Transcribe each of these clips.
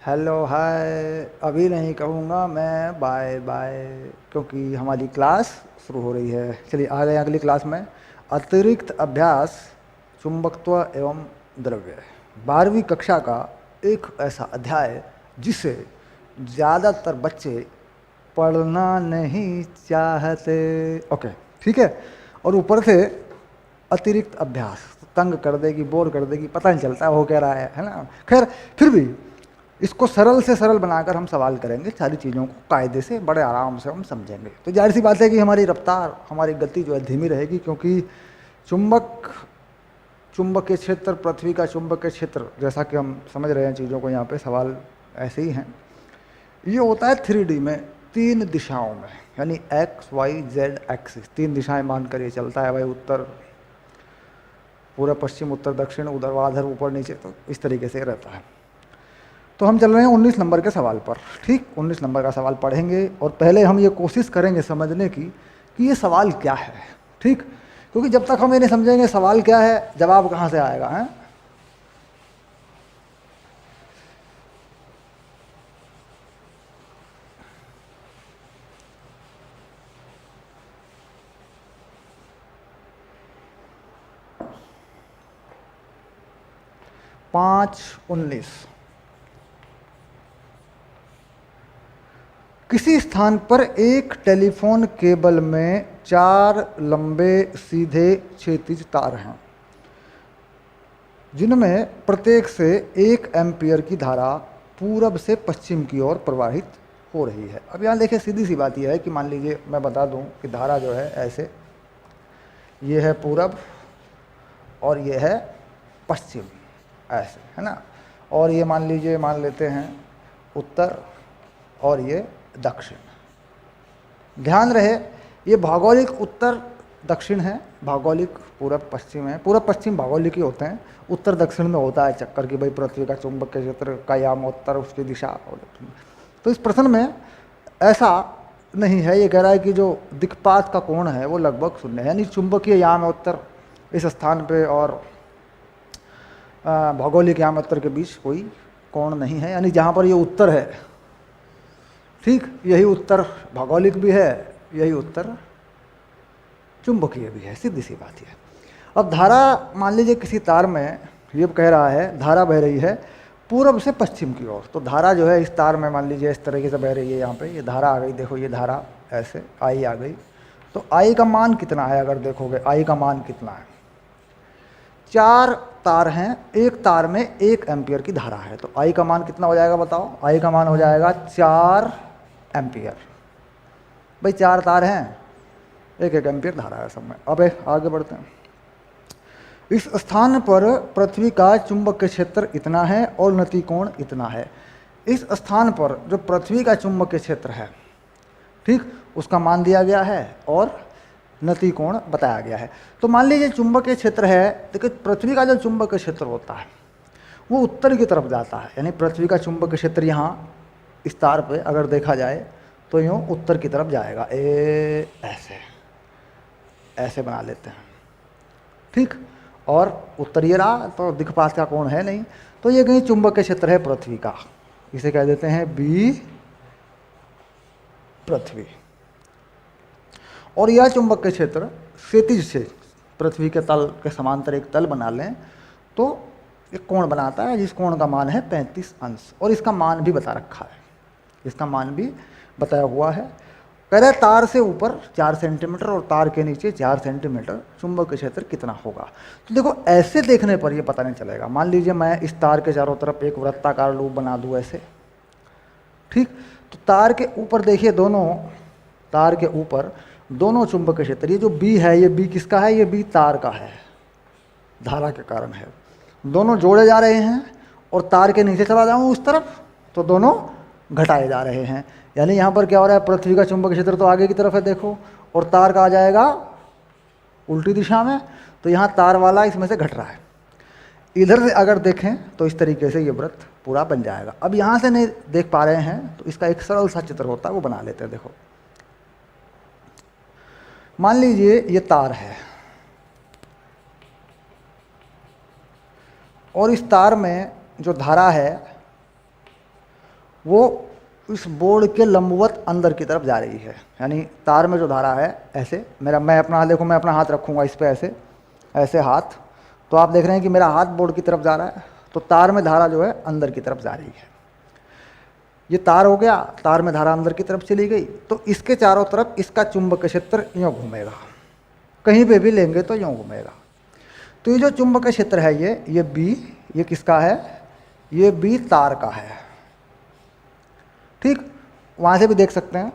Hello hi. अभी नहीं कहूँगा मैं बाय बाय, क्योंकि हमारी क्लास शुरू हो रही है। चलिए आ गए अगली क्लास में। अतिरिक्त अभ्यास, चुंबकत्व एवं द्रव्य, 12वीं कक्षा का एक ऐसा अध्याय जिसे ज़्यादातर बच्चे पढ़ना नहीं चाहते। ओके, ठीक है। और ऊपर से अतिरिक्त अभ्यास तंग कर देगी, बोर कर देगी, पता नहीं चलता हो क्या रहा है ना। खैर, फिर भी इसको सरल से सरल बनाकर हम सवाल करेंगे। सारी चीज़ों को कायदे से बड़े आराम से हम समझेंगे। तो जाहिर सी बात है कि हमारी रफ्तार, हमारी गति जो है धीमी रहेगी, क्योंकि चुंबक चुंबकीय क्षेत्र, पृथ्वी का चुंबकीय क्षेत्र, जैसा कि हम समझ रहे हैं चीज़ों को, यहाँ पे सवाल ऐसे ही हैं। ये होता है 3D में, 3 दिशाओं में, यानी एक्स वाई जेड एक्सिस, 3 दिशाएं मानकर ये चलता है भाई। उत्तर, पूर्व पश्चिम, उत्तर दक्षिण, ऊर्ध्वाधर ऊपर नीचे, तो इस तरीके से रहता है। तो हम चल रहे हैं 19 नंबर के सवाल पर। ठीक, 19 नंबर का सवाल पढ़ेंगे और पहले हम ये कोशिश करेंगे समझने की कि ये सवाल क्या है। ठीक, क्योंकि जब तक हम ये नहीं समझेंगे सवाल क्या है, जवाब कहाँ से आएगा है। पाँच 19, किसी स्थान पर एक टेलीफोन केबल में 4 लंबे सीधे क्षैतिज तार हैं, जिनमें प्रत्येक से 1 एम्पियर की धारा पूरब से पश्चिम की ओर प्रवाहित हो रही है। अब यहाँ देखिए, सीधी सी बात यह है कि मान लीजिए मैं बता दूं कि धारा जो है ऐसे, ये है पूरब और ये है पश्चिम, ऐसे है ना। और ये मान लीजिए, मान लेते हैं उत्तर और ये दक्षिण। ध्यान रहे, ये भौगोलिक उत्तर दक्षिण है, भौगोलिक पूरब पश्चिम है। पूरब पश्चिम भौगोलिक ही होते हैं, उत्तर दक्षिण में होता है चक्कर की भाई पृथ्वी का चुंबकीय क्षेत्र का याम उत्तर, उसकी दिशा और दक्षिण। तो इस प्रश्न में ऐसा नहीं है। ये कह रहा है कि जो दिक्पात का कोण है वो लगभग शून्य है, यानी चुंबकीय याम उत्तर इस स्थान पे और भौगोलिक याम उत्तर के बीच कोई कोण नहीं है, यानी जहाँ पर ये उत्तर है, ठीक, यही उत्तर भौगोलिक भी है, यही उत्तर चुंबकीय भी है। सीधी सी बात है। अब धारा, मान लीजिए किसी तार में ये कह रहा है धारा बह रही है पूरब से पश्चिम की ओर। तो धारा जो है इस तार में मान लीजिए इस तरीके से बह रही है। यहाँ पे ये धारा आ गई, देखो ये धारा ऐसे आई आ गई। तो आई का मान कितना है, अगर देखोगे आई का मान कितना है, 4 तार हैं, एक तार में 1 एम्पियर की धारा है। तो आई का मान कितना हो जाएगा बताओ। आई का मान हो जाएगा 4 एम्पियर। भाई 4 तार हैं, 1 एम्पियर धारा है सब में। अब आगे बढ़ते हैं। इस स्थान पर पृथ्वी का चुंबकीय क्षेत्र इतना है और नति कोण इतना है। इस स्थान पर जो पृथ्वी का चुंबकीय क्षेत्र है, ठीक, उसका मान दिया गया है और नति कोण बताया गया है। तो मान लीजिए चुंबकीय क्षेत्र है, देखिए पृथ्वी का जो चुंबकीय क्षेत्र होता है वो उत्तर की तरफ जाता है, यानी पृथ्वी का चुंबकीय क्षेत्र यहाँ इस तार पे अगर देखा जाए तो यूँ उत्तर की तरफ जाएगा। ऐसे ऐसे बना लेते हैं, ठीक। और उत्तर ये रहा, तो दिक्पात का कोण है नहीं, तो ये कहीं चुंबकीय क्षेत्र है पृथ्वी का, इसे कह देते हैं बी पृथ्वी। और यह चुंबकीय क्षेत्र क्षैतिज से पृथ्वी के तल के समांतर एक तल बना लें तो एक कोण बनाता है, जिस कोण का मान है 35 अंश। और इसका मान भी बता रखा है, इसका मान भी बताया हुआ है। कह रहे तार से ऊपर 4 सेंटीमीटर और तार के नीचे 4 सेंटीमीटर चुंबकीय क्षेत्र कितना होगा। तो देखो ऐसे देखने पर ये पता नहीं चलेगा। मान लीजिए मैं इस तार के चारों तरफ एक वृत्ताकार लूप बना दूँ ऐसे, ठीक। तो तार के ऊपर देखिए, दोनों तार के ऊपर दोनों चुंबकीय क्षेत्र, ये जो बी है, ये बी किसका है, ये बी तार का है, धारा के कारण है। दोनों जोड़े जा रहे हैं और तार के नीचे चला जाऊँ उस तरफ तो दोनों घटाए जा रहे हैं। यानी यहाँ पर क्या हो रहा है, पृथ्वी का चुंबकीय क्षेत्र तो आगे की तरफ है देखो, और तार का आ जाएगा उल्टी दिशा में, तो यहाँ तार वाला इसमें से घट रहा है। इधर से अगर देखें तो इस तरीके से ये वृत्त पूरा बन जाएगा। अब यहाँ से नहीं देख पा रहे हैं तो इसका एक सरल सा चित्र होता है, वो बना लेते हैं। देखो मान लीजिए ये तार है और इस तार में जो धारा है वो इस बोर्ड के लंबवत अंदर की तरफ जा रही है। यानी तार में जो धारा है ऐसे, मैं अपना हाथ देखो, मैं अपना हाथ रखूँगा इस पर ऐसे, ऐसे हाथ, तो आप देख रहे हैं कि मेरा हाथ बोर्ड की तरफ जा रहा है, तो तार में धारा जो है अंदर की तरफ जा रही है। ये तार हो गया, तार में धारा अंदर की तरफ चली गई, तो इसके चारों तरफ इसका चुंबकीय क्षेत्र यूँ घूमेगा, कहीं पे भी लेंगे तो यूँ घूमेगा। तो ये जो चुंबकीय क्षेत्र है ये बी, ये किसका है, ये बी तार का है। ठीक, वहाँ से भी देख सकते हैं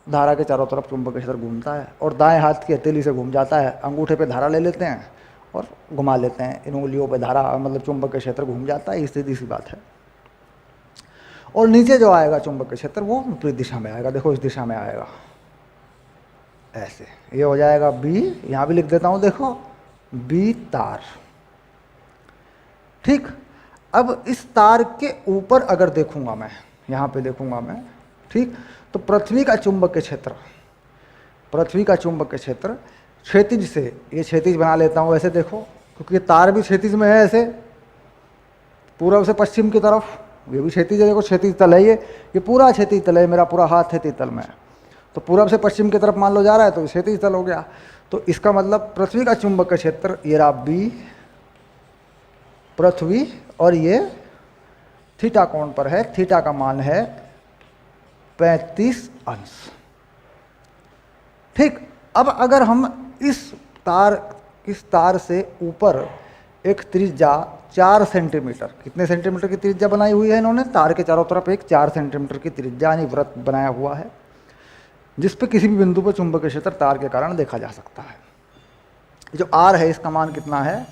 धारा के चारों तरफ चुंबकीय क्षेत्र घूमता है, और दाएं हाथ की हथेली से घूम जाता है। अंगूठे पे धारा ले लेते हैं और घुमा लेते हैं, इन उंगलियों पे धारा मतलब चुंबकीय क्षेत्र घूम जाता है, ये सीधी सी बात है। और नीचे जो आएगा चुंबकीय क्षेत्र वो विपरीत दिशा में आएगा, देखो इस दिशा में आएगा ऐसे, ये हो जाएगा बी, यहाँ भी लिख देता हूँ देखो, बी तार। ठीक, अब इस तार के ऊपर अगर देखूंगा मैं, यहाँ पे देखूंगा मैं, ठीक, तो पृथ्वी का चुंबकीय क्षेत्र, पृथ्वी का चुंबकीय क्षेत्र क्षैतिज से, ये क्षैतिज बना लेता हूँ ऐसे देखो, क्योंकि ये तार भी क्षैतिज में है ऐसे, पूर्व से पश्चिम की तरफ, ये भी क्षैतिज है, देखो क्षैतिज तल है ये पूरा क्षैतिज तल है, मेरा पूरा हाथ क्षैतिज तल में है, तो पूर्व से पश्चिम की तरफ मान लो जा रहा है तो क्षैतिज तल हो गया। तो इसका मतलब पृथ्वी का चुंबकीय क्षेत्र ये रहा बी, पृथ्वी, और ये थीटा कोण पर है, थीटा का मान है 35 अंश। ठीक, अब अगर हम इस तार से ऊपर एक त्रिज्या 4 सेंटीमीटर, कितने सेंटीमीटर की त्रिज्या बनाई हुई है इन्होंने, तार के चारों तरफ एक 4 सेंटीमीटर की त्रिज्या यानी वृत्त बनाया हुआ है, जिस पे किसी भी बिंदु पर चुंबकीय क्षेत्र तार के कारण देखा जा सकता है। जो आर है इसका मान कितना है,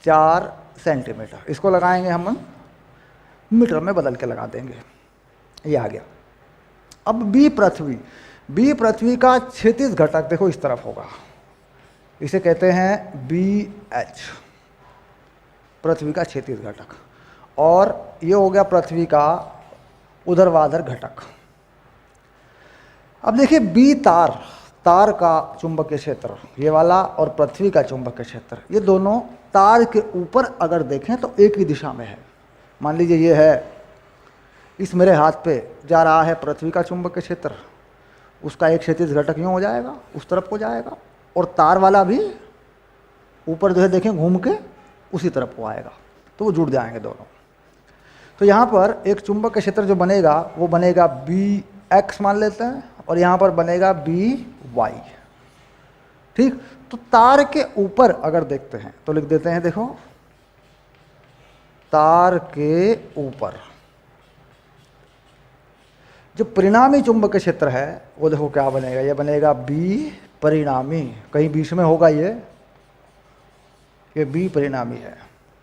4 सेंटीमीटर। इसको लगाएंगे हम मीटर में बदल के लगा देंगे, ये आ गया। अब बी पृथ्वी का क्षैतिज घटक देखो इस तरफ होगा, इसे कहते हैं बी एच, पृथ्वी का क्षैतिज घटक, और ये हो गया पृथ्वी का ऊर्ध्वाधर घटक। अब देखिए बी तार का चुंबकीय क्षेत्र ये वाला, और पृथ्वी का चुंबकीय क्षेत्र, ये दोनों तार के ऊपर अगर देखें तो एक ही दिशा में है। मान लीजिए ये है, इस मेरे हाथ पे जा रहा है पृथ्वी का चुंबकीय क्षेत्र, उसका एक क्षैतिज घटक यूँ हो जाएगा, उस तरफ को जाएगा, और तार वाला भी ऊपर जो है देखें घूम के उसी तरफ को आएगा, तो वो जुड़ जाएंगे दोनों। तो यहाँ पर एक चुंबकीय क्षेत्र जो बनेगा वो बनेगा बी एक्स मान लेते हैं, और यहाँ पर बनेगा बी वाई। ठीक, तो तार के ऊपर अगर देखते हैं तो लिख देते हैं, देखो तार के ऊपर जो परिणामी चुंबकीय क्षेत्र है वो देखो क्या बनेगा, ये बनेगा बी परिणामी, कहीं बीच में होगा ये बी परिणामी है।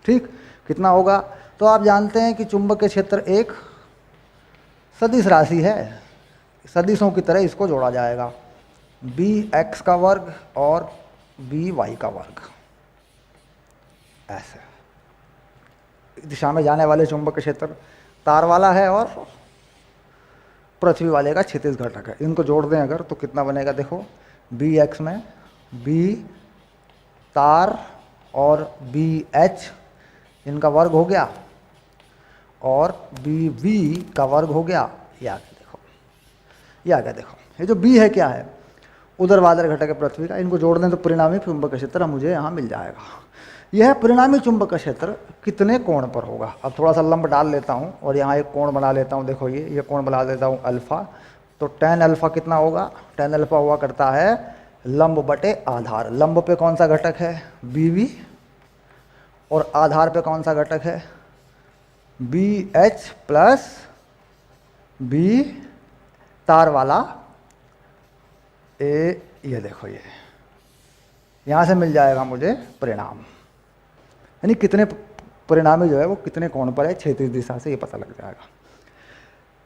ठीक, कितना होगा, तो आप जानते हैं कि चुंबकीय क्षेत्र एक सदिश राशि है, सदिशों की तरह इसको जोड़ा जाएगा, बी एक्स का वर्ग और बी वाई का वर्ग, ऐसे दिशा में जाने वाले चुंबकीय क्षेत्र तार वाला है और पृथ्वी वाले का क्षैतिज घटक है। इनको जोड़ दें अगर तो कितना बनेगा, देखो बी एक्स में बी तार और बी एच इनका वर्ग हो गया, और बी वी का वर्ग हो गया, ये आ गया देखो, ये आ गया देखो। ये जो बी है क्या है, ऊर्ध्वाधर घटक है पृथ्वी का, इनको जोड़ दें तो परिणामी चुंबकीय क्षेत्र मुझे यहाँ मिल जाएगा। यह परिणामी चुंबकीय क्षेत्र कितने कोण पर होगा, अब थोड़ा सा लंब डाल लेता हूँ और यहाँ एक कोण बना लेता हूँ, देखो ये कोण बना लेता हूँ अल्फ़ा, तो tan अल्फ़ा कितना होगा, tan अल्फ़ा हुआ करता है लंब बटे आधार। लंब पे कौन सा घटक है, बी वी, और आधार पे कौन सा घटक है, बी एच प्लस बी तार वाला ए, ये देखो ये यहाँ से मिल जाएगा मुझे परिणाम, यानी कितने परिणामी जो है वो कितने कोण पर है क्षैतिज दिशा से, ये पता लग जाएगा।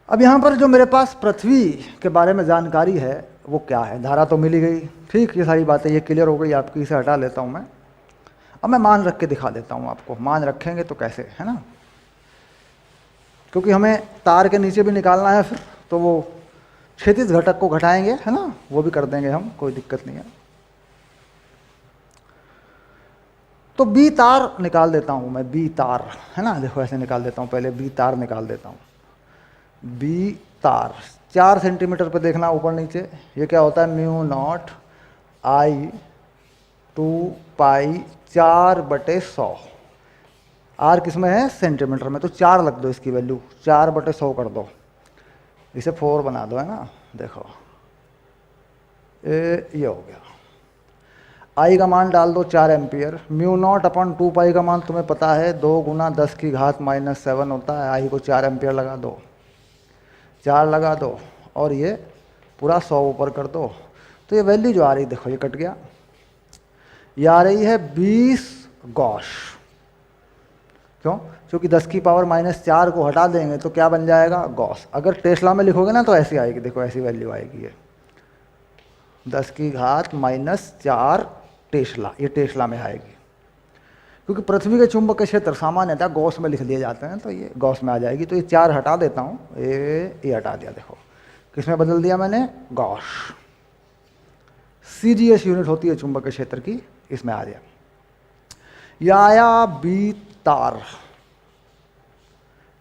अब यहाँ पर जो मेरे पास पृथ्वी के बारे में जानकारी है वो क्या है, धारा तो मिली गई, ठीक, ये सारी बातें ये क्लियर हो गई आपकी, इसे हटा लेता हूँ मैं। अब मैं मान रख के दिखा देता हूँ आपको, मान रखेंगे तो कैसे, है ना, क्योंकि हमें तार के नीचे भी निकालना है फिर, तो वो क्षैतिज घटक को घटाएंगे, है ना, वो भी कर देंगे हम, कोई दिक्कत नहीं है। तो बी तार निकाल देता हूँ मैं, बी तार, है ना, देखो ऐसे निकाल देता हूँ, पहले बी तार निकाल देता हूँ। बी तार 4 सेंटीमीटर पे देखना ऊपर नीचे, ये क्या होता है, म्यू नॉट आई 2 पाई 4/100। आर किस में है, सेंटीमीटर में, तो 4 लग दो, इसकी वैल्यू 4/100 कर दो, इसे 4 बना दो, है ना। देखो ये हो गया। आई का मान डाल दो 4 एम्पियर। म्यू नॉट अपॉन 2 पाई का मान तुम्हें पता है 2 गुना 10⁻⁻7 होता है। आई को 4 एम्पियर लगा दो, 4 लगा दो, और ये पूरा 100 ऊपर कर दो। तो ये वैल्यू जो आ रही, देखो ये कट गया, ये आ रही है 20 गॉस। क्यों? क्योंकि 10⁻⁻4 को हटा देंगे तो क्या बन जाएगा, गॉस। अगर टेस्ला में लिखोगे ना तो ऐसी आएगी, देखो ऐसी वैल्यू आएगी, ये 10⁻⁻4 टेस्ला, ये टेस्ला में आएगी। क्योंकि पृथ्वी के चुंबक क्षेत्र सामान्यतः गॉस में लिख दिए जाते हैं, तो ये गॉस में आ जाएगी। तो ये 4 हटा देता हूँ, ये हटा दिया, देखो किस में बदल दिया मैंने, गॉस। CGS यूनिट होती है चुंबक क्षेत्र की, इसमें आ गया। यह आया बी तार,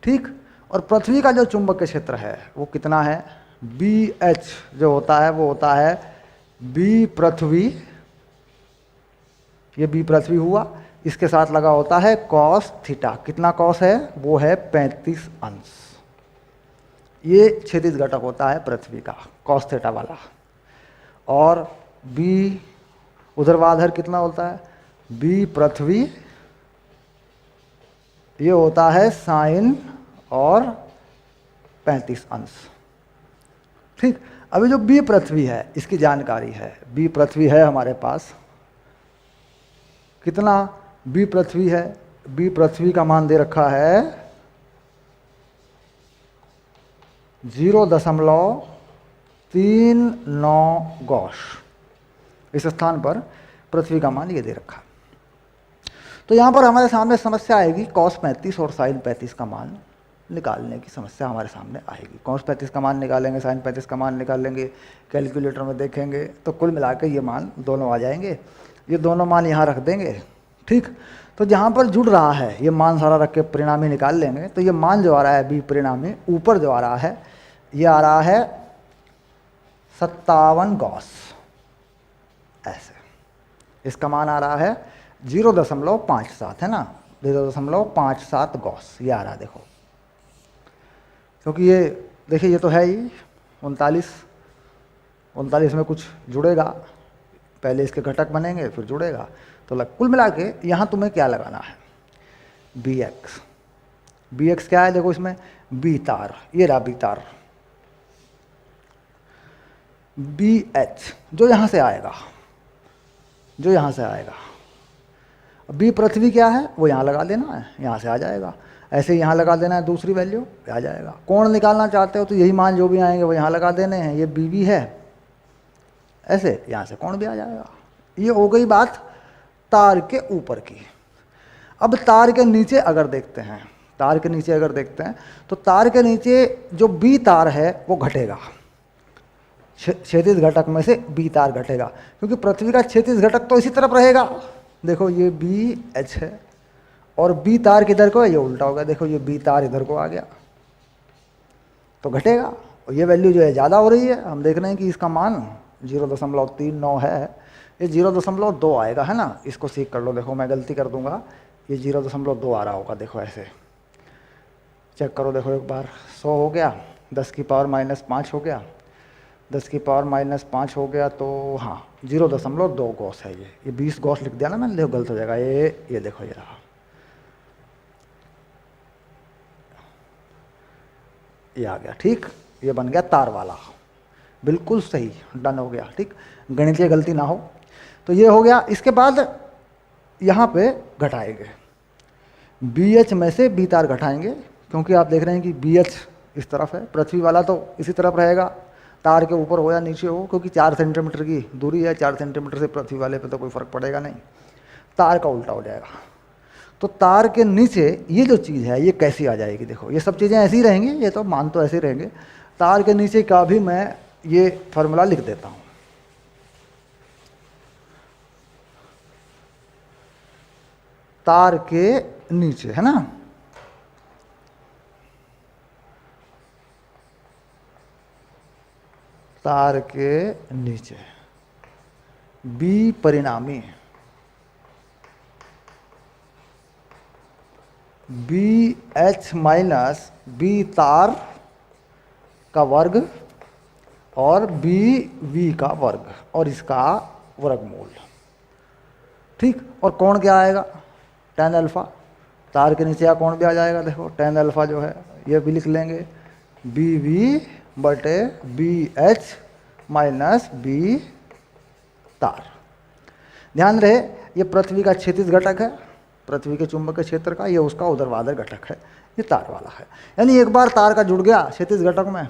ठीक। और पृथ्वी का जो चुंबक क्षेत्र है वो कितना है, BH जो होता है वो होता है बी पृथ्वी, ये बी पृथ्वी हुआ, इसके साथ लगा होता है कॉस थीटा। कितना कॉस है, वो है 35 अंश। ये क्षैतिज घटक होता है पृथ्वी का, कॉस थीटा वाला। और बी ऊर्ध्वाधर कितना होता है, बी पृथ्वी, ये होता है साइन और 35 अंश, ठीक। अभी जो बी पृथ्वी है इसकी जानकारी है, बी पृथ्वी है हमारे पास, कितना बी पृथ्वी है, बी पृथ्वी का मान दे रखा है 0.39 गॉस। इस स्थान पर पृथ्वी का मान ये दे रखा। तो यहाँ पर हमारे सामने समस्या आएगी, cos 35 और sin 35 का मान निकालने की समस्या हमारे सामने आएगी। cos 35 का मान निकालेंगे, sin 35 का मान निकालेंगे, कैलकुलेटर में देखेंगे तो कुल मिला के ये मान दोनों आ जाएंगे। ये दोनों मान यहाँ रख देंगे, ठीक। तो जहाँ पर जुड़ रहा है ये मान सारा रख के परिणामी निकाल लेंगे। तो ये मान जो आ रहा है बी परिणामी, ऊपर जो आ रहा है ये आ रहा है 57 गॉस, ऐसे। इसका मान आ रहा है 0.57, है ना, 0.57 गॉस ये आ रहा है, देखो। क्योंकि ये देखिए ये तो है ही 39 में कुछ जुड़ेगा, पहले इसके घटक बनेंगे फिर जुड़ेगा। तो कुल मिला के यहाँ तुम्हें क्या लगाना है, BX क्या है, देखो इसमें बी तार, ये रहा बी तार, BH जो यहाँ से आएगा, जो यहाँ से आएगा। बी पृथ्वी क्या है वो यहाँ लगा देना है, यहाँ से आ जाएगा। ऐसे यहाँ लगा देना है, दूसरी वैल्यू आ जाएगा। कोण निकालना चाहते हो तो यही मान जो भी आएंगे वो यहाँ लगा देने हैं। ये BB है, ऐसे यहाँ से कोण भी आ जाएगा। ये हो गई बात तार के ऊपर की। अब तार के नीचे अगर देखते हैं, तार के नीचे अगर देखते हैं तो तार के नीचे जो बी तार है वो घटेगा, क्षैतिज घटक में से बी तार घटेगा, क्योंकि पृथ्वी का क्षैतिज घटक तो इसी तरफ रहेगा। देखो ये BH है और बी तार किधर को है, ये उल्टा हो गया, देखो ये बी तार इधर को आ गया तो घटेगा। और ये वैल्यू जो है ज़्यादा हो रही है, हम देख रहे हैं कि इसका मान 0.39 है, ये 0.2 आएगा, है ना। इसको सीख कर लो, देखो मैं गलती कर दूंगा, ये 0.2 आ रहा होगा, देखो ऐसे चेक करो, देखो एक बार 100 हो गया, 10⁻⁻5 हो गया, 10⁻⁻5 हो गया, तो हाँ 0.2 गॉस है। ये 20 गॉस लिख दिया ना मैंने, देखो गलत हो जाएगा। ये देखो ये रहा, ये आ गया, ठीक। ये बन गया तार वाला, बिल्कुल सही, डन हो गया, ठीक। गणितीय गलती ना हो। तो ये हो गया। इसके बाद यहाँ पे घटाएंगे, BH में से बी तार घटाएंगे, क्योंकि आप देख रहे हैं कि BH इस तरफ है, पृथ्वी वाला तो इसी तरफ रहेगा, तार के ऊपर हो या नीचे हो, क्योंकि 4 सेंटीमीटर की दूरी है, 4 सेंटीमीटर से पृथ्वी वाले पे तो कोई फर्क पड़ेगा नहीं, तार का उल्टा हो जाएगा। तो तार के नीचे ये जो चीज़ है ये कैसी आ जाएगी, देखो ये सब चीज़ें ऐसी ही रहेंगी, ये तो मान तो ऐसे ही रहेंगे। तार के नीचे का भी मैं ये फार्मूला लिख देता हूँ। तार के नीचे, है ना, तार के नीचे, बी परिणामी, बी एच माइनस बी तार का वर्ग और बी वी का वर्ग और इसका वर्गमूल। ठीक, और कोण क्या आएगा, tan अल्फा। तार के नीचे का कोण भी आ जाएगा, देखो tan अल्फा जो है ये भी लिख लेंगे, बी वी बटे बी एच माइनस बी तार। ध्यान रहे ये पृथ्वी का क्षैतिज घटक है, पृथ्वी के चुंबकीय क्षेत्र का, ये उसका ऊर्ध्वाधर घटक है, ये तार वाला है। यानी एक बार तार का जुड़ गया क्षैतिज घटक में,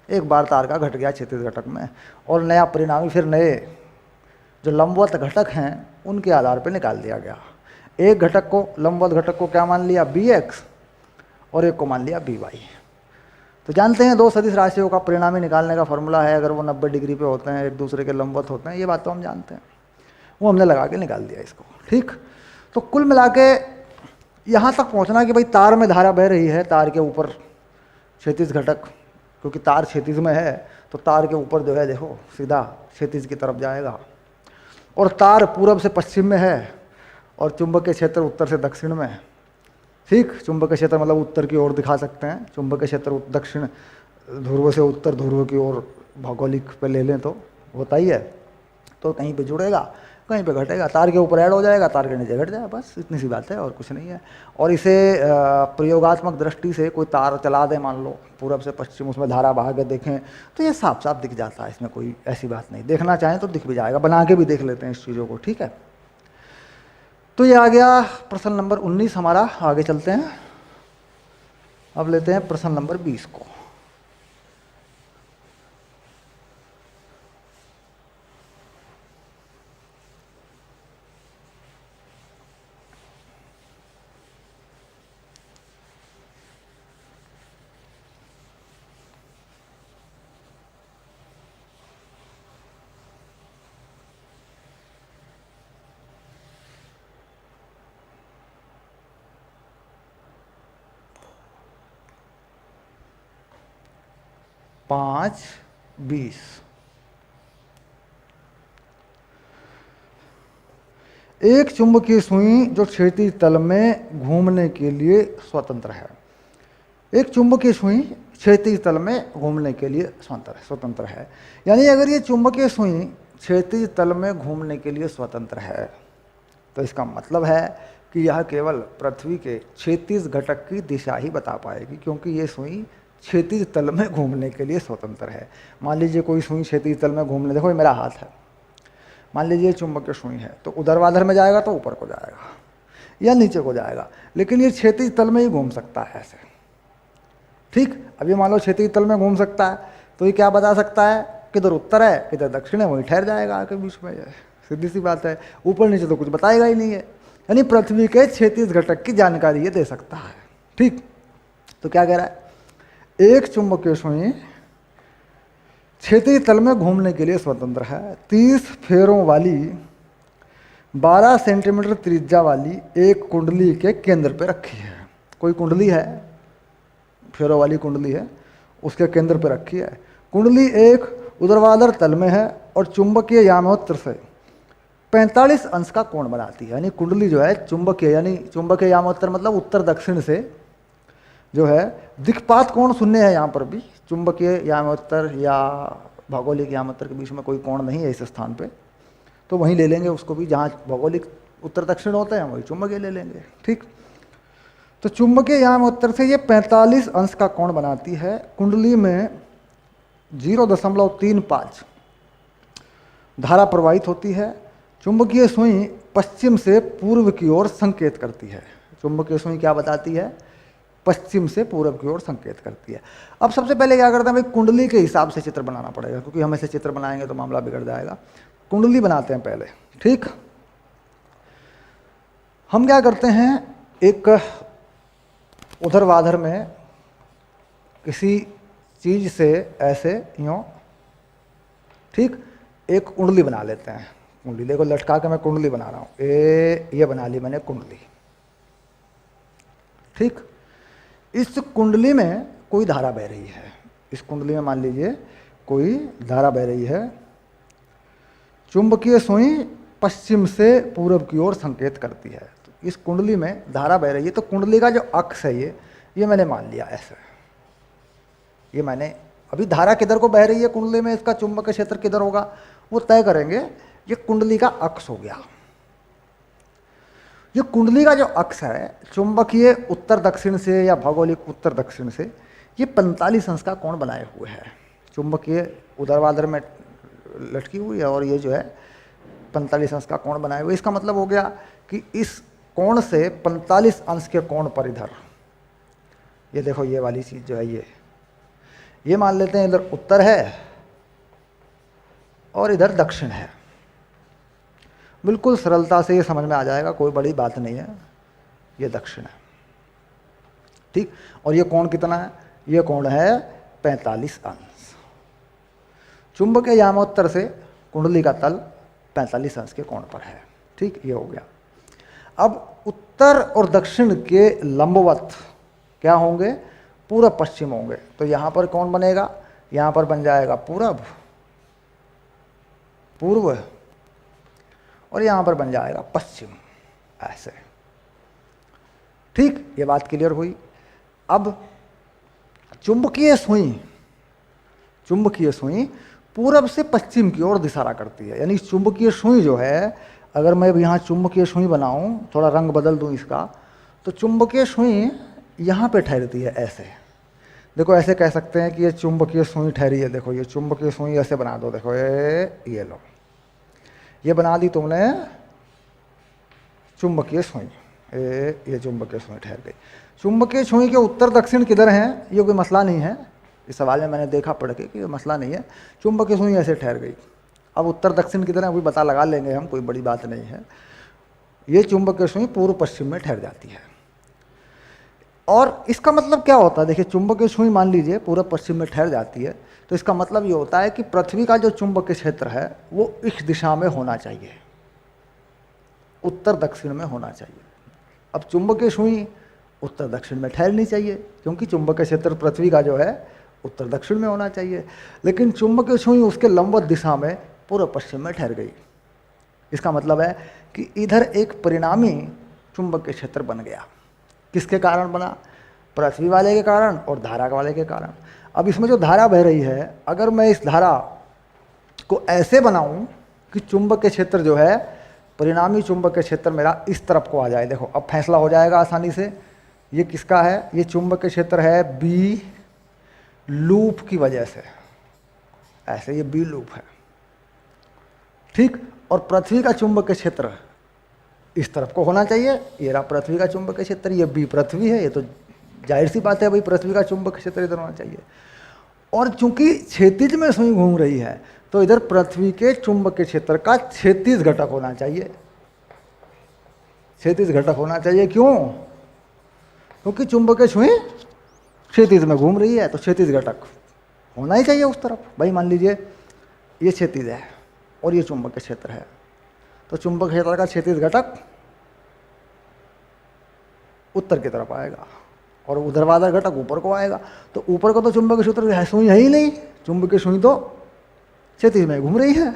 एक बार तार का घट गया क्षैतिज घटक में, और नया परिणामी फिर नए जो लंबवत घटक हैं उनके आधार पर निकाल दिया गया। एक घटक को, लंबवत घटक को क्या मान लिया, बी एक्स, और एक को मान लिया बी वाई। तो जानते हैं दो सदिश राशियों का परिणामी निकालने का फॉर्मूला है, अगर वो 90 डिग्री पे होते हैं, एक दूसरे के लंबवत होते हैं, ये बात तो हम जानते हैं, वो हमने लगा के निकाल दिया इसको। ठीक, तो कुल मिला के यहाँ तक पहुँचना कि भाई तार में धारा बह रही है, तार के ऊपर क्षैतिज घटक, क्योंकि तार क्षैतिज में है तो तार के ऊपर जो है देखो सीधा क्षैतिज की तरफ जाएगा, और तार पूरब से पश्चिम में है और चुंबकीय क्षेत्र उत्तर से दक्षिण में है। ठीक, चुंबकीय क्षेत्र मतलब उत्तर की ओर दिखा सकते हैं, चुंबकीय क्षेत्र दक्षिण ध्रुव से उत्तर ध्रुव की ओर भौगोलिक पे ले लें तो होता ही है। तो कहीं पे जुड़ेगा, कहीं पे घटेगा, तार के ऊपर ऐड हो जाएगा, तार के नीचे घट जाएगा, बस इतनी सी बात है और कुछ नहीं है। और इसे प्रयोगात्मक दृष्टि से कोई तार चला दे, मान लो पूरब से पश्चिम, उसमें धारा बहा के देखें तो ये साफ साफ दिख जाता है, इसमें कोई ऐसी बात नहीं। देखना चाहें तो दिख भी जाएगा, बना के भी देख लेते हैं इस चीज़ों को। ठीक है, तो ये आ गया प्रश्न नंबर 19 हमारा। आगे चलते हैं, अब लेते हैं प्रश्न नंबर 20 को। पाँच 20, एक चुंबकीय सुई जो क्षैतिज तल में घूमने के लिए स्वतंत्र है। एक चुंबकीय सुई क्षैतिज तल में घूमने के लिए स्वतंत्र है। यानी अगर ये चुंबकीय सुई क्षैतिज तल में घूमने के लिए स्वतंत्र है तो इसका मतलब है कि यह केवल पृथ्वी के क्षैतिज घटक की दिशा ही बता पाएगी, क्योंकि ये सुई क्षैतिज तल में घूमने के लिए स्वतंत्र है। मान लीजिए कोई सुई क्षैतिज तल में घूमने, देखो ये मेरा हाथ है, मान लीजिए चुंबकीय सुई है तो ऊर्ध्वाधर में जाएगा तो ऊपर को जाएगा या नीचे को जाएगा, लेकिन ये क्षैतिज तल में ही घूम सकता है ऐसे। ठीक, अभी मान लो क्षैतिज तल में घूम सकता है तो ये क्या बता सकता है, किधर उत्तर है किधर दक्षिण है, वहीं ठहर जाएगा आके बीच में। सीधी सी बात है, ऊपर नीचे तो कुछ बताएगा ही नहीं है। यानी पृथ्वी के क्षैतिज घटक की जानकारी ये दे सकता है। ठीक, तो क्या कह रहा है, एक चुंबकीय सुई क्षैतिज तल में घूमने के लिए स्वतंत्र है। 30 फेरों वाली 12 सेंटीमीटर त्रिज्या वाली एक कुंडली के केंद्र पे रखी है। कोई कुंडली है, फेरों वाली कुंडली है, उसके केंद्र पे रखी है। कुंडली एक ऊर्ध्वाधर तल में है और चुंबकीय यामोत्र से 45 अंश का कोण बनाती है। यानी कुंडली जो है चुंबकीय, यानी चुंबकीय यामोत्र मतलब उत्तर दक्षिण से जो है दिक्पात कोण शून्य है। यहाँ पर भी चुंबकीय यामोत्तर या भौगोलिक यामोत्तर के बीच में कोई कोण नहीं है इस स्थान पे, तो वहीं ले लेंगे उसको भी, जहाँ भौगोलिक उत्तर दक्षिण होता है वही चुंबकीय ले लेंगे। ठीक, तो चुंबकीय यामोत्तर से ये 45 अंश का कोण बनाती है। कुंडली में 0.35 धारा प्रवाहित होती है। चुंबकीय सुई पश्चिम से पूर्व की ओर संकेत करती है। चुंबकीय सुई क्या बताती है, पश्चिम से पूर्व की ओर संकेत करती है। अब सबसे पहले क्या करते हैं भाई, कुंडली के हिसाब से चित्र बनाना पड़ेगा, क्योंकि हम ऐसे चित्र बनाएंगे तो मामला बिगड़ जाएगा। कुंडली बनाते हैं पहले। ठीक, हम क्या करते हैं, एक ऊर्ध्वाधर में किसी चीज से ऐसे यूं, ठीक, एक कुंडली बना लेते हैं। कुंडली देखो लटका के मैं कुंडली बना रहा हूं, ये बना ली मैंने कुंडली। ठीक, इस कुंडली में कोई धारा बह रही है। इस कुंडली में मान लीजिए कोई धारा बह रही है, चुंबकीय सुई पश्चिम से पूर्व की ओर संकेत करती है। तो इस कुंडली में धारा बह रही है, तो कुंडली का जो अक्ष है ये मैंने मान लिया ऐसे, ये मैंने अभी धारा किधर को बह रही है कुंडली में, इसका चुंबकीय क्षेत्र किधर होगा वो तय करेंगे। ये कुंडली का अक्ष हो गया। ये कुंडली का जो अक्ष है चुंबकीय उत्तर दक्षिण से या भौगोलिक उत्तर दक्षिण से, ये 45 अंश का कोण बनाए हुए है। चुंबकीय ऊर्ध्वाधर में लटकी हुई है और ये जो है 45 अंश का कोण बनाए हुए। इसका मतलब हो गया कि इस कोण से 45 अंश के कोण पर इधर, ये देखो ये वाली चीज जो है ये मान लेते हैं इधर उत्तर है और इधर दक्षिण है। बिल्कुल सरलता से ये समझ में आ जाएगा, कोई बड़ी बात नहीं है। ये दक्षिण है, ठीक। और ये कोण कितना है? ये कोण है 45 अंश। चुंबकीय यामोत्तर से कुंडली का तल 45 अंश के कोण पर है, ठीक। ये हो गया। अब उत्तर और दक्षिण के लंबवत क्या होंगे? पूर्व पश्चिम होंगे। तो यहाँ पर कौन बनेगा? यहाँ पर बन जाएगा पूर्व, और यहाँ पर बन जाएगा पश्चिम, ऐसे, ठीक। ये बात क्लियर हुई। अब चुंबकीय सुई पूरब से पश्चिम की ओर दिशा करती है। यानी चुंबकीय सुई जो है, अगर मैं यहाँ चुंबकीय सुई बनाऊँ, थोड़ा रंग बदल दूँ इसका, तो चुंबकीय सुई यहाँ पे ठहरती है ऐसे। देखो ऐसे कह सकते हैं कि ये चुंबकीय सुई ठहरी है। देखो ये चुंबकीय सुई ऐसे बना दो, देखो ये लो, ये बना दी तुमने चुंबकीय सुई, ये चुंबकीय सुई ठहर गई। चुंबकीय सुई के उत्तर दक्षिण किधर हैं ये कोई मसला नहीं है। इस सवाल में मैंने देखा पढ़ के कि ये मसला नहीं है। चुंबकीय सुई ऐसे ठहर गई। अब उत्तर दक्षिण किधर है अभी पता लगा लेंगे हम, कोई बड़ी बात नहीं है। ये चुंबकीय सुई पूर्व पश्चिम में ठहर जाती है। और इसका मतलब क्या होता है? देखिए चुंबकीय सुई मान लीजिए पूर्व पश्चिम में ठहर जाती है, तो इसका मतलब ये होता है कि पृथ्वी का जो चुंबकीय क्षेत्र है वो इस दिशा में होना चाहिए, उत्तर दक्षिण में होना चाहिए। अब चुंबकीय सुई उत्तर दक्षिण में ठहरनी चाहिए, क्योंकि चुंबकीय क्षेत्र पृथ्वी का जो है उत्तर दक्षिण में होना चाहिए। लेकिन चुंबकीय सुई उसके लंबवत दिशा में पूर्व पश्चिम में ठहर गई। इसका मतलब है कि इधर एक परिणामी चुंबकीय क्षेत्र बन गया। किसके कारण बना? पृथ्वी वाले के कारण और धारा वाले के कारण। अब इसमें जो धारा बह रही है, अगर मैं इस धारा को ऐसे बनाऊं कि चुंबकीय क्षेत्र जो है, परिणामी चुंबकीय क्षेत्र मेरा इस तरफ को आ जाए, देखो अब फैसला हो जाएगा आसानी से। ये किसका है? ये चुंबकीय क्षेत्र है बी लूप की वजह से, ऐसे ये बी लूप है, ठीक। और पृथ्वी का चुंबकीय क्षेत्र इस तरफ को होना चाहिए। ये रहा पृथ्वी का चुंबकीय क्षेत्र, ये बी पृथ्वी है, ये तो जाहिर सी बात है भाई, पृथ्वी का चुंबकीय क्षेत्र इधर होना चाहिए। और चूंकि क्षैतिज में सुई घूम रही है, तो इधर पृथ्वी के चुंबकीय क्षेत्र का क्षैतिज घटक होना चाहिए। क्षैतिज घटक होना चाहिए, क्यों? क्योंकि चुंबकीय सुई क्षैतिज में घूम रही है, तो क्षैतिज घटक होना ही चाहिए उस तरफ। भाई मान लीजिए ये क्षैतिज है और ये चुंबकीय क्षेत्र है, तो चुंबकीय क्षेत्र का क्षैतिज घटक उत्तर की तरफ आएगा और ऊर्ध्वाधर घटक ऊपर को आएगा। तो ऊपर को तो चुंबकीय क्षेत्र सुई है ही नहीं, चुंबकीय सुई तो क्षैतिज में घूम रही है।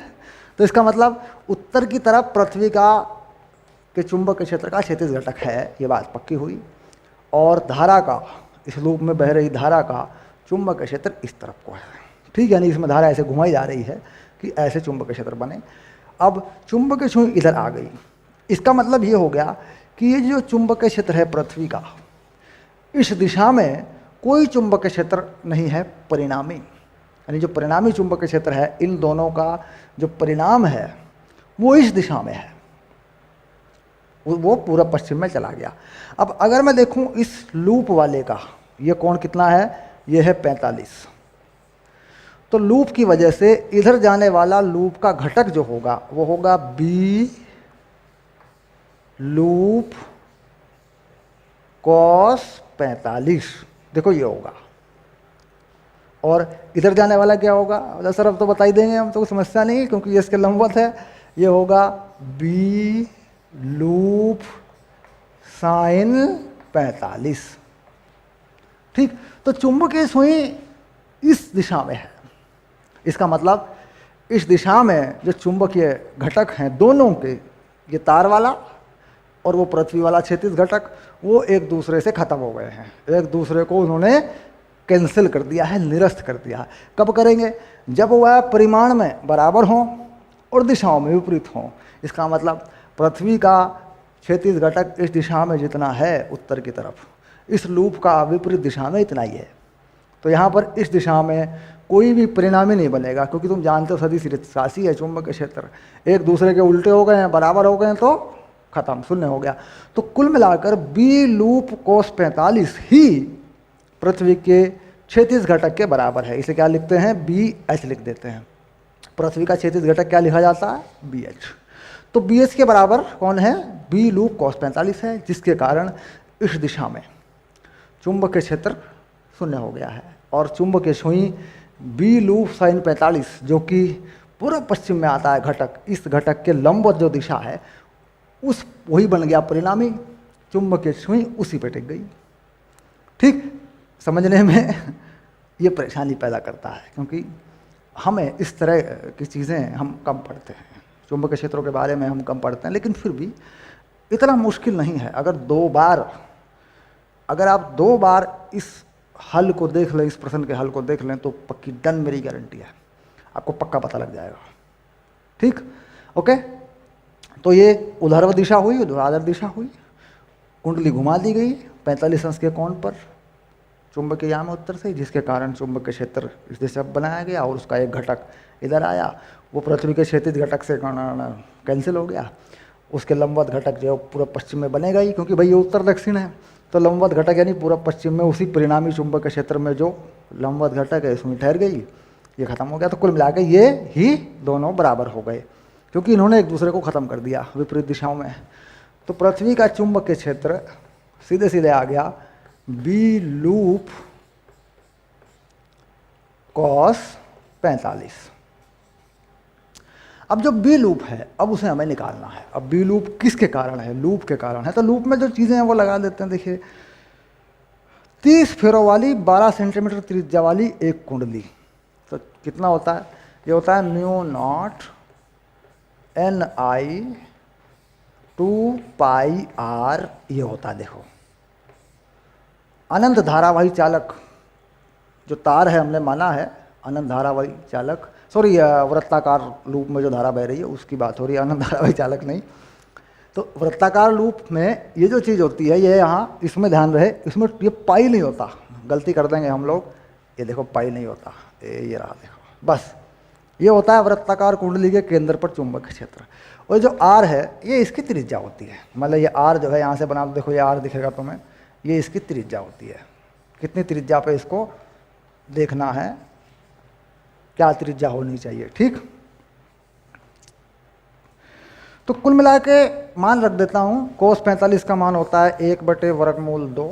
तो इसका मतलब उत्तर की तरफ पृथ्वी के चुंबकीय क्षेत्र का क्षैतिज घटक है, ये बात पक्की हुई। और धारा का, इस लूप में बह रही धारा का चुंबकीय क्षेत्र इस तरफ को है, ठीक है। यानी इसमें धारा ऐसे घुमाई जा रही है कि ऐसे चुंबकीय क्षेत्र बने। अब चुंबकीय सुई इधर आ गई, इसका मतलब ये हो गया कि ये जो चुंबकीय क्षेत्र है पृथ्वी का, इस दिशा में कोई चुंबकीय क्षेत्र नहीं है परिणामी। यानी जो परिणामी चुंबकीय क्षेत्र है, इन दोनों का जो परिणाम है वो इस दिशा में है, वो पूर्व पश्चिम में चला गया। अब अगर मैं देखूं इस लूप वाले का, ये कोण कितना है? ये है 45। तो लूप की वजह से इधर जाने वाला लूप का घटक जो होगा वो होगा बी लूप कॉस 45। देखो ये होगा। और इधर जाने वाला क्या होगा? सर अब तो बता ही देंगे हम, तो समस्या नहीं, क्योंकि ये इसके लंबवत है। ये होगा बी लूप साइन 45, ठीक। तो चुंबकीय सुई इस दिशा में है, इसका मतलब इस दिशा में जो चुंबकीय घटक हैं दोनों के, ये तार वाला और वो पृथ्वी वाला क्षैतिज घटक, वो एक दूसरे से खत्म हो गए हैं, एक दूसरे को उन्होंने कैंसिल कर दिया है, निरस्त कर दिया है। कब करेंगे? जब वह परिमाण में बराबर हों और दिशाओं में विपरीत हों। इसका मतलब पृथ्वी का क्षैतिज घटक इस दिशा में जितना है उत्तर की तरफ, इस लूप का विपरीत दिशा में इतना ही है। तो यहाँ पर इस दिशा में कोई भी परिणामी नहीं बनेगा, क्योंकि तुम जानते हो सदिश राशि है चुंबकीय क्षेत्र, एक दूसरे के उल्टे हो गए हैं, बराबर हो गए हैं तो खत्म, शून्य हो गया। तो कुल मिलाकर बी लूप cos 45 ही पृथ्वी के क्षैतिज घटक के बराबर है। इसे क्या लिखते हैं? BH लिख देते हैं। पृथ्वी का क्षैतिज घटक क्या लिखा जाता है? BH। तो BH के बराबर कौन है? बी लूप cos 45 है, जिसके कारण इस दिशा में चुंबकीय क्षेत्र शून्य हो गया है। और चुंबकीय सुई बी लूप sin 45 जो कि पूर्व पश्चिम में आता है घटक, इस घटक के लंबवत जो दिशा है उस वही बन गया परिणामी, चुंबकीय सुई उसी पे टिक गई। ठीक, समझने में ये परेशानी पैदा करता है, क्योंकि हमें इस तरह की चीज़ें हम कम पढ़ते हैं, चुंबकीय क्षेत्रों के बारे में हम कम पढ़ते हैं, लेकिन फिर भी इतना मुश्किल नहीं है। अगर आप दो बार इस हल को देख लें, इस प्रश्न के हल को देख लें, तो पक्की डन मेरी गारंटी है, आपको पक्का पता लग जाएगा। ठीक, ओके। तो ये ऊर्ध्वाधर दिशा हुई, ऊर्ध्वाधर दिशा हुई, कुंडली घुमा दी गई 45 अंश के कोण पर चुंबकीय याम उत्तर से, जिसके कारण चुंबकीय क्षेत्र इस दिशा बनाया गया और उसका एक घटक इधर आया, वो पृथ्वी के क्षैतिज घटक से कैंसिल हो गया। उसके लंबवत घटक जो पूर्व पश्चिम में बनेगा ही, क्योंकि भाई ये उत्तर दक्षिण है, तो लंबवत घटक यानी पूर्व पश्चिम में उसी परिणामी चुंबकीय क्षेत्र में जो लंबवत घटक है इसमें ठहर गई, ये खत्म हो गया। तो कुल मिलाकर ये ही दोनों बराबर हो गए, क्योंकि इन्होंने एक दूसरे को खत्म कर दिया विपरीत दिशाओं में। तो पृथ्वी का चुंबकीय क्षेत्र सीधे सीधे आ गया बी लूप cos 45। अब जो बी लूप है, अब उसे हमें निकालना है। अब बी लूप किसके कारण है? लूप के कारण है। तो लूप में जो चीज़ें हैं वो लगा देते हैं। देखिए, 30 फेरों वाली 12 सेंटीमीटर त्रिज्या वाली एक कुंडली, तो कितना होता है? ये होता है μ0 Ni 2 पाई r, ये होता है। देखो, अनंत धारावाही चालक जो तार है, हमने माना है अनंत धारावाही चालक, सॉरी वृत्ताकार लूप में जो धारा बह रही है उसकी बात हो रही है, अनंत धारावाही चालक नहीं। तो वृत्ताकार लूप में ये जो चीज़ होती है, ये यहाँ इसमें ध्यान रहे, इसमें ये पाई नहीं होता, गलती कर देंगे हम लोग। ये देखो पाई नहीं होता, ये रहा, देखो बस ये होता है वृत्ताकार कुंडली के केंद्र पर चुंबकीय क्षेत्र। और जो आर है ये इसकी त्रिज्या होती है, मतलब ये आर जो है यहाँ से बना, देखो ये आर दिखेगा तुम्हें, ये इसकी त्रिज्या होती है। कितनी त्रिज्या पे इसको देखना है, क्या त्रिज्या होनी चाहिए। ठीक, तो कुल मिला के मान रख देता हूँ, cos 45 का मान होता है 1/√2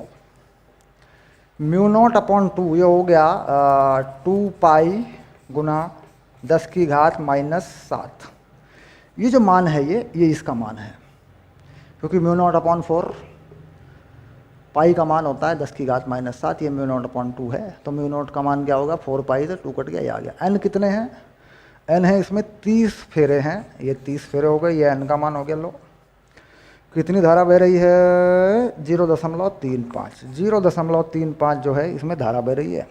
μ0/2, ये हो गया 2 पाई गुना 10 की घात -7। ये जो मान है ये इसका मान है, क्योंकि μ0/4 पाई का मान होता है 10 की घात -7, ये μ0/2 है। तो μ0 का मान क्या होगा? 4 पाई से 2 कट गया, ये आ गया। n कितने हैं? n है इसमें 30 फेरे हैं, ये 30 फेरे हो गए, ये n का मान हो गया। लो, कितनी धारा बह रही है? 0.35। 0.35 जो है इसमें धारा बह रही है।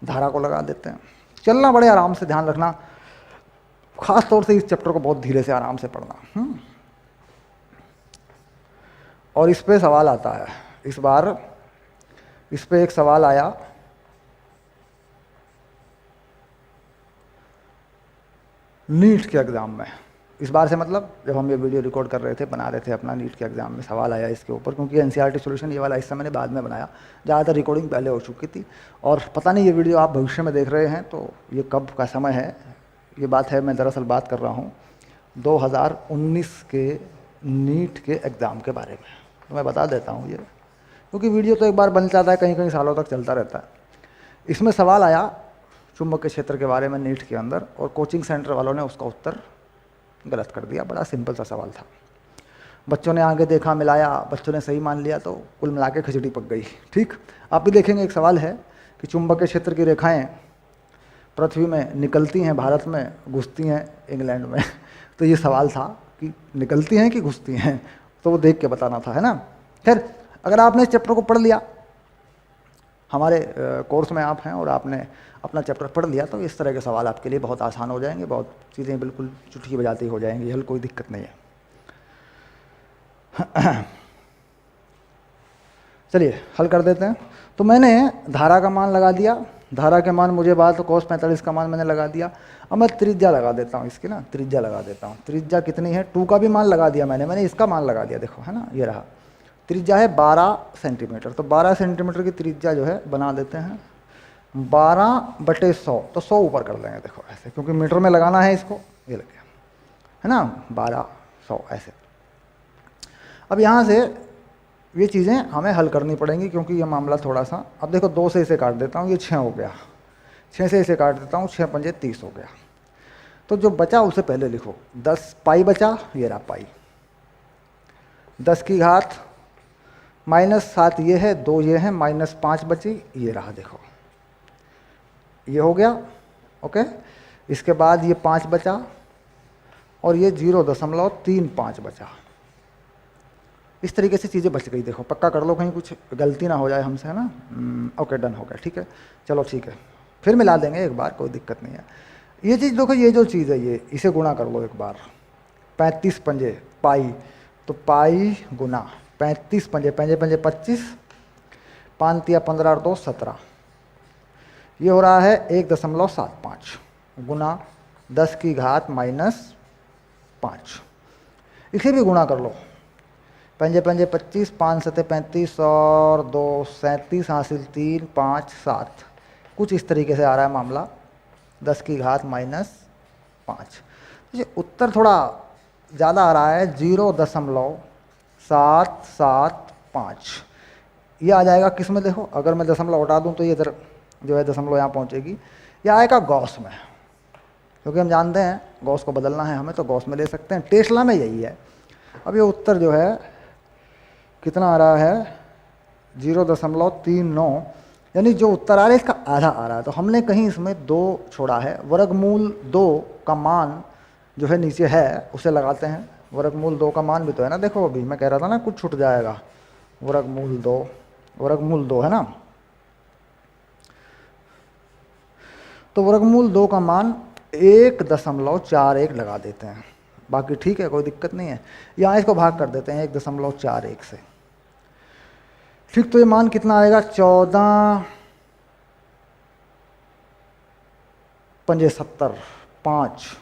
धारा को लगा देते हैं। चलना बड़े आराम से, ध्यान रखना, खास तौर से इस चैप्टर को बहुत धीरे से आराम से पढ़ना। और इस पे सवाल आता है, इस बार इस पे एक सवाल आया, नीट के एग्ज़ाम में। इस बार से मतलब जब हम ये वीडियो रिकॉर्ड कर रहे थे, बना रहे थे अपना, नीट के एग्ज़ाम में सवाल आया इसके ऊपर, क्योंकि एनसीईआरटी सॉल्यूशन ये वाला हिस्सा मैंने बाद में बनाया, ज़्यादातर रिकॉर्डिंग पहले हो चुकी थी। और पता नहीं ये वीडियो आप भविष्य में देख रहे हैं तो ये कब का समय है, ये बात है, मैं दरअसल बात कर रहा हूँ 2019 के नीट के एग्ज़ाम के बारे में। तो मैं बता देता हूँ ये, क्योंकि वीडियो तो एक बार बन जाता है, कहीं कहीं सालों तक चलता रहता है। इसमें सवाल आया चुंबकीय क्षेत्र के बारे में नीट के अंदर, और कोचिंग सेंटर वालों ने उसका उत्तर गलत कर दिया। बड़ा सिंपल सा सवाल था, बच्चों ने आगे देखा, मिलाया, बच्चों ने सही मान लिया, तो कुल मिला के खिचड़ी पक गई। ठीक, आप भी देखेंगे एक सवाल है कि चुंबकीय क्षेत्र की रेखाएं पृथ्वी में निकलती हैं, भारत में घुसती हैं इंग्लैंड में। तो ये सवाल था कि निकलती हैं कि घुसती हैं, तो वो देख के बताना था, है ना। खैर, अगर आपने इस चैप्टर को पढ़ लिया, हमारे कोर्स में आप हैं और आपने अपना चैप्टर पढ़ लिया, तो इस तरह के सवाल आपके लिए बहुत आसान हो जाएंगे, बहुत चीज़ें बिल्कुल चुटकी बजाती हो जाएंगी, हल कोई दिक्कत नहीं है। चलिए हल कर देते हैं। तो मैंने धारा का मान लगा दिया, धारा के मान मुझे बात, तो cos 45 का मान मैंने लगा दिया। अब मैं त्रिज्या लगा देता हूँ इसकी ना, त्रिज्या लगा देता हूँ। त्रिज्या कितनी है, 2 का भी मान लगा दिया मैंने इसका मान लगा दिया, देखो है ना, ये रहा। त्रिज्या है 12 सेंटीमीटर, तो 12 सेंटीमीटर की त्रिज्या जो है बना देते हैं 12/100, तो 100 ऊपर कर देंगे, देखो ऐसे, क्योंकि मीटर में लगाना है इसको, ये लग गया, है ना, 1200 ऐसे। अब यहाँ से ये चीज़ें हमें हल करनी पड़ेंगी, क्योंकि ये मामला थोड़ा सा, अब देखो 2 से इसे काट देता हूँ, ये 6 हो गया, 6 से इसे काट देता हूँ, 6 पंजे 30 हो गया। तो जो बचा उसे पहले लिखो, 10 पाई बचा, ये रहा पाई, 10 की घात -7 ये है, 2 ये है, -5 बची, ये रहा, देखो ये हो गया, ओके। इसके बाद ये 5 बचा और ये 0.35 बचा। इस तरीके से चीज़ें बच गई, देखो पक्का कर लो कहीं कुछ गलती ना हो जाए हमसे, है ना। ओके, डन हो गया, ठीक है, चलो ठीक है, फिर मिला देंगे एक बार, कोई दिक्कत नहीं है। ये चीज़ देखो, ये जो चीज़ है ये, इसे गुणा कर लो एक बार, 35 पंजे पाई, तो पाई गुना 35 पंजे, पंजे पंजे 25, 5 या 15 और 2 17, ये हो रहा है 1.75 गुना 10 की घात -5। इसे भी गुणा कर लो, पंजे पंजे 25, 5 सते 35 और 2 37 हासिल 3 5 7, कुछ इस तरीके से आ रहा है मामला, 10 की घात -5। ये उत्तर थोड़ा ज़्यादा आ रहा है, 0.775। ये आ जाएगा किस में, देखो अगर मैं दशमलव हटा दूँ तो ये इधर जो है दशमलव यहाँ पहुँचेगी, ये आएगा गॉस में, क्योंकि हम जानते हैं गॉस को बदलना है हमें, तो गॉस में ले सकते हैं। टेस्ला में यही है। अब ये उत्तर जो है कितना आ रहा है, 0.39, यानी जो उत्तर आ रहा है इसका आधा आ रहा है। तो हमने कहीं इसमें 2 छोड़ा है, वर्गमूल 2 का मान जो है नीचे है, उसे लगाते हैं। वर्गमूल 2 का मान भी तो है ना, देखो अभी मैं कह रहा था ना कुछ छूट जाएगा, वर्गमूल 2 है ना, तो वर्गमूल 2 का मान 1.41 लगा देते हैं, बाकी ठीक है, कोई दिक्कत नहीं है। यहाँ इसको भाग कर देते हैं 1.41 से, ठीक। तो ये मान कितना आएगा, 14 पंजे 70 5,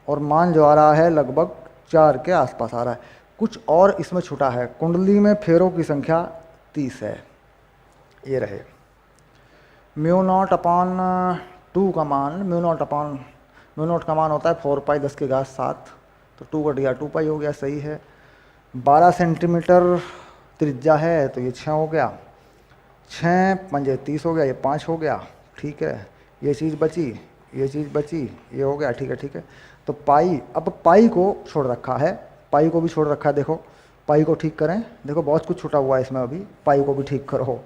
और मान जो आ रहा है लगभग 4 के आसपास आ रहा है। कुछ और इसमें छूटा है, कुंडली में फेरों की संख्या 30 है, ये रहे। μ0/2 का मान, μ0 का मान होता है 4 पाई 10 की घात 7, तो 2 कट गया, 2 पाई हो गया, सही है। 12 सेंटीमीटर त्रिज्या है, तो ये 6 हो गया, 6 पंजे 30 हो गया, ये 5 हो गया, ठीक है। ये चीज़ बची, ये चीज़ बची, ये हो गया, ठीक है ठीक है। तो पाई, अब पाई को छोड़ रखा है, पाई को भी छोड़ रखा है, देखो पाई को ठीक करें, देखो बहुत कुछ छूटा हुआ है इसमें, अभी पाई को भी ठीक करो।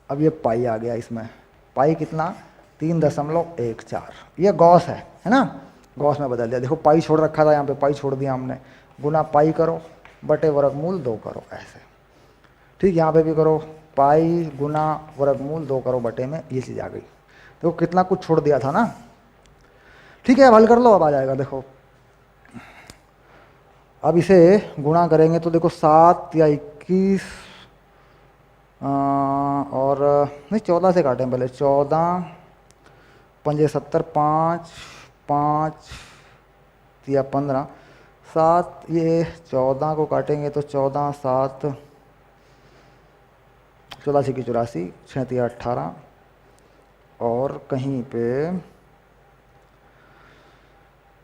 अब ये पाई आ गया इसमें, पाई कितना, 3.14, ये गॉस है ना, गॉस में बदल दिया। देखो पाई छोड़ रखा था, यहाँ पे पाई छोड़ दिया हमने, गुना पाई करो बटे वर्गमूल 2 करो, ऐसे ठीक। यहाँ पे भी करो, पाई गुना वर्गमूल 2 करो बटे में, ये चीज़ आ गई। देखो कितना कुछ छोड़ दिया था ना, ठीक है। अब हल कर लो, अब आ जाएगा, देखो अब इसे गुणा करेंगे तो देखो 7 या 21 और नहीं 14 से काटें पहले, 14 पंजे 70 5 5 या 15 7, ये 14 को काटेंगे तो 14 7 14 की 84, 6 या 18, और कहीं पे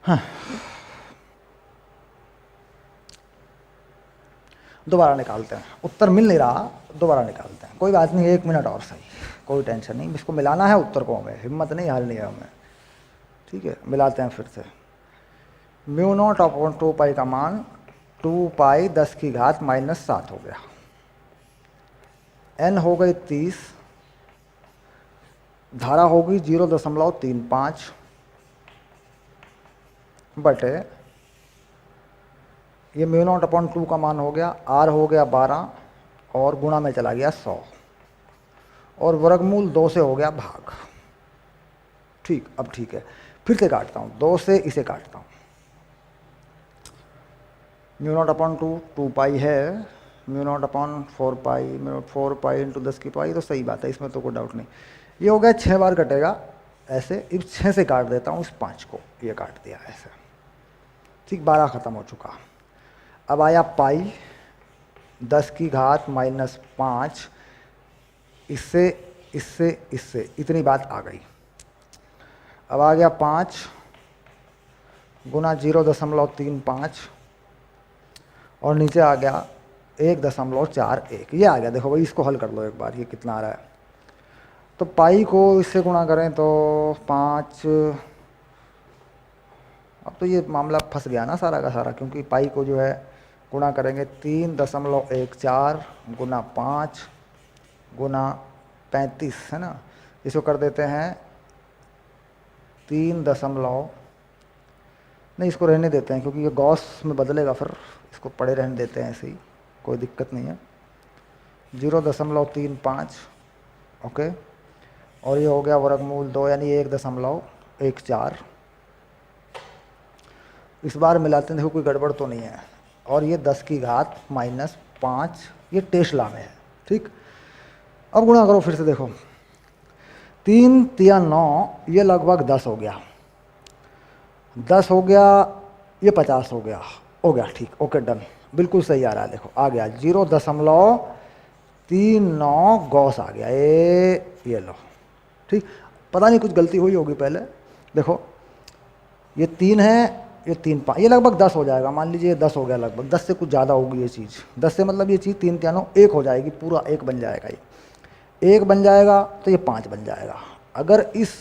हाँ दोबारा निकालते हैं, उत्तर मिल नहीं रहा, दोबारा निकालते हैं, कोई बात नहीं, 1 मिनट और सही, कोई टेंशन नहीं, इसको मिलाना है उत्तर को, हमें हिम्मत नहीं हारनी है हमें, ठीक है। मिलाते हैं फिर से, μ0/2 पाई का मान 2 पाई 10 की घात -7 हो गया, n हो गई 30, धारा होगी 0.35 बटे ये μ0/2 का मान हो गया, R हो गया 12 और गुणा में चला गया 100 और वर्गमूल 2 से हो गया भाग। ठीक, अब ठीक है, फिर से काटता हूँ, 2 से इसे काटता हूँ। μ0/2 2 पाई है, μ0/4 पाई, 4 पाई इंटू 10 की पाई, तो सही बात है, इसमें तो कोई डाउट नहीं। ये हो गया 6 बार कटेगा ऐसे, इस 6 से काट देता हूँ, इस 5 को ये काट दिया ऐसे। ठीक, 12 ख़त्म हो चुका। अब आया पाई 10 की घात -5, इससे इससे इससे इतनी बात आ गई। अब आ गया 5 गुना 0.35 और नीचे आ गया 1.41, ये आ गया। देखो भाई, इसको हल कर लो एक बार, ये कितना आ रहा है। तो पाई को इससे गुणा करें तो 5, अब तो ये मामला फंस गया ना सारा का सारा, क्योंकि पाई को जो है गुणा करेंगे 3.14 गुना 5 गुना 35 है ना, इसको कर देते हैं 3 दशमलव, नहीं इसको रहने देते हैं क्योंकि ये गॉस में बदलेगा, फिर इसको पड़े रहने देते हैं ऐसे ही, कोई दिक्कत नहीं है। 0.35 ओके, और ये हो गया वर्गमूल 2 यानी 1.14। इस बार मिलाते हैं, देखो कोई गड़बड़ तो नहीं है। और ये 10 की घात -5, ये टेस्ला में है। ठीक, अब गुणा करो फिर से, देखो 3 तिया 9, ये लगभग 10 हो गया, 10 हो गया, ये 50 हो गया, ठीक, ओके डन, बिल्कुल सही आ रहा है। देखो आ गया 0.39 गॉस आ गया, ये लो। ठीक, पता नहीं कुछ गलती हुई होगी पहले। देखो ये 3 है, ये 3 5, ये लगभग 10 हो जाएगा, मान लीजिए 10 हो गया, लगभग 10 से कुछ ज़्यादा होगी ये चीज़। 10 से मतलब ये चीज़ 3 तिया 9 1 हो जाएगी, पूरा 1 बन जाएगा। ये 1 बन जाएगा तो ये 5 बन जाएगा। अगर इस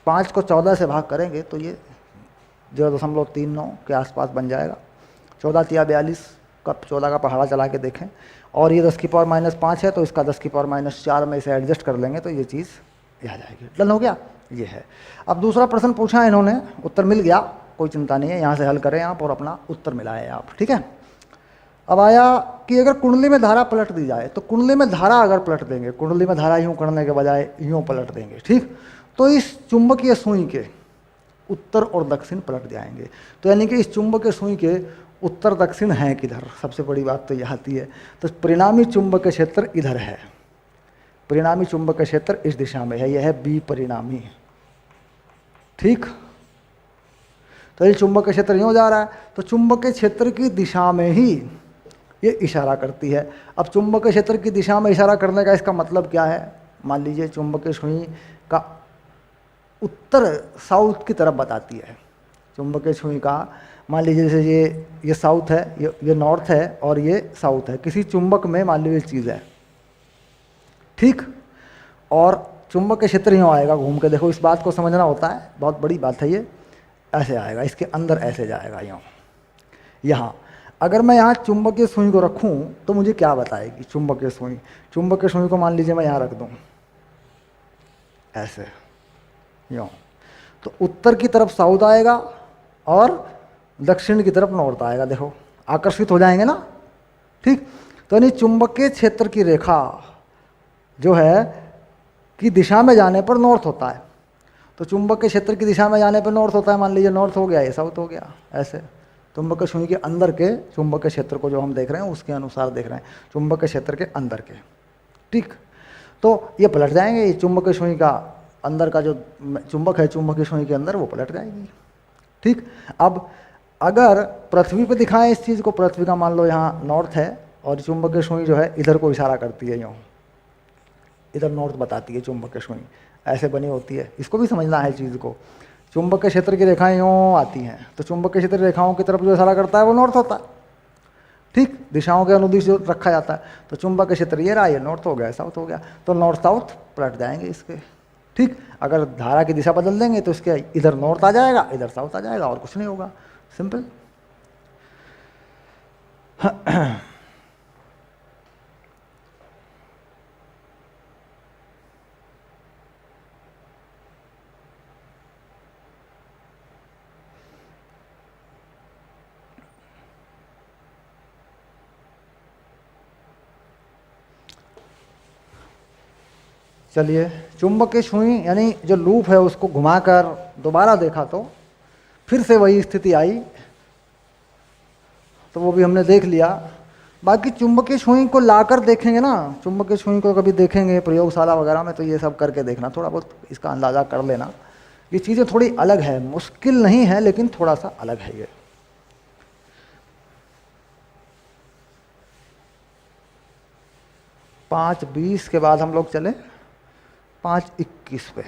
5 को 14 से भाग करेंगे तो ये 0.39 के आसपास बन जाएगा। 14 तिया 42 का 14 का पहाड़ा चला के देखें, और ये 10 की पावर -5 है तो इसका 10 की पावर -4 में इसे एडजस्ट कर लेंगे तो ये चीज़ ये आ जाएगी। डन हो गया, ये है। अब दूसरा प्रश्न पूछा है इन्होंने, उत्तर मिल गया, कोई चिंता नहीं है, यहाँ से हल करें आप और अपना उत्तर मिलाएं आप। ठीक है, अब आया कि अगर कुंडली में धारा पलट दी जाए, तो कुंडली में धारा अगर पलट देंगे, कुंडली में धारा यूँ करने के बजाय यूँ पलट देंगे, ठीक, तो इस चुंबकीय सुई के उत्तर और दक्षिण पलट जाएंगे। तो यानी कि इस चुंबकीय सुई के उत्तर दक्षिण हैं किधर, सबसे बड़ी बात तो यह आती है। तो परिणामी चुंबकीय क्षेत्र इधर है, परिणामी चुंबकीय क्षेत्र इस दिशा में है, यह है बी परिणामी। ठीक, तो ये चुंबकीय क्षेत्र यूँ जा रहा है, तो चुंबकीय क्षेत्र की दिशा में ही ये इशारा करती है। अब चुंबकीय क्षेत्र की दिशा में इशारा करने का इसका मतलब क्या है, मान लीजिए चुंबकीय सुई का उत्तर साउथ की तरफ बताती है। चुंबकीय सुई का मान लीजिए जैसे ये साउथ है, ये नॉर्थ है और ये साउथ है, किसी चुंबक में मान लीजिए चीज़ है। ठीक, और चुंबकीय क्षेत्र यूँ आएगा घूम के, देखो इस बात को समझना होता है, बहुत बड़ी बात है ये। ऐसे आएगा, इसके अंदर ऐसे जाएगा यूँ, यहाँ। अगर मैं यहाँ चुंबकीय सुई को रखूँ तो मुझे क्या बताएगी चुंबकीय सुई? चुंबकीय सुई को मान लीजिए मैं यहाँ रख दूँ ऐसे यूँ, तो उत्तर की तरफ साउथ आएगा और दक्षिण की तरफ नॉर्थ आएगा। देखो आकर्षित हो जाएंगे ना। ठीक, तो यानी चुंबकीय क्षेत्र की रेखा जो है कि दिशा में जाने पर नॉर्थ होता है, तो चुंबकीय क्षेत्र की दिशा में जाने पर नॉर्थ होता है। मान लीजिए नॉर्थ हो गया, ये साउथ हो गया, ऐसे चुंबकीय सुई के अंदर के चुंबकीय क्षेत्र को जो हम देख रहे हैं उसके अनुसार देख रहे हैं, चुंबकीय क्षेत्र के अंदर के। ठीक, तो ये पलट जाएंगे, ये चुंबकीय सुई का अंदर का जो चुंबक है चुंबकीय सुई के अंदर, वो पलट जाएगी। ठीक, अब अगर पृथ्वी पे दिखाएं इस चीज़ को, पृथ्वी का मान लो यहाँ नॉर्थ है और चुंबकीय सुई जो है इधर को इशारा करती है, यूँ इधर नॉर्थ बताती है चुंबकीय सुई, ऐसे बनी होती है। इसको भी समझना है चीज़ को। चुंबकीय क्षेत्र की रेखाएं यूँ आती हैं, तो चुंबकीय क्षेत्र रेखाओं की तरफ जो इशारा करता है वो नॉर्थ होता है। ठीक, दिशाओं के अनुदिश जो रखा जाता है, तो चुंबकीय क्षेत्र ये रहा, ये नॉर्थ हो गया, साउथ हो गया, तो नॉर्थ साउथ पलट जाएंगे इसके। ठीक, अगर धारा की दिशा बदल देंगे तो इसके इधर नॉर्थ आ जाएगा, इधर साउथ आ जाएगा, और कुछ नहीं होगा, सिंपल। चलिए, चुंबकीय सुई यानी जो लूप है उसको घुमाकर दोबारा देखा तो फिर से वही स्थिति आई, तो वो भी हमने देख लिया। बाकी चुंबकीय सुई को लाकर देखेंगे ना, चुंबकीय सुई को कभी देखेंगे प्रयोगशाला वगैरह में, तो ये सब करके देखना, थोड़ा बहुत इसका अंदाज़ा कर लेना। ये चीज़ें थोड़ी अलग है, मुश्किल नहीं है लेकिन थोड़ा सा अलग है ये। 5:20 के बाद हम लोग चले 5:21 पे।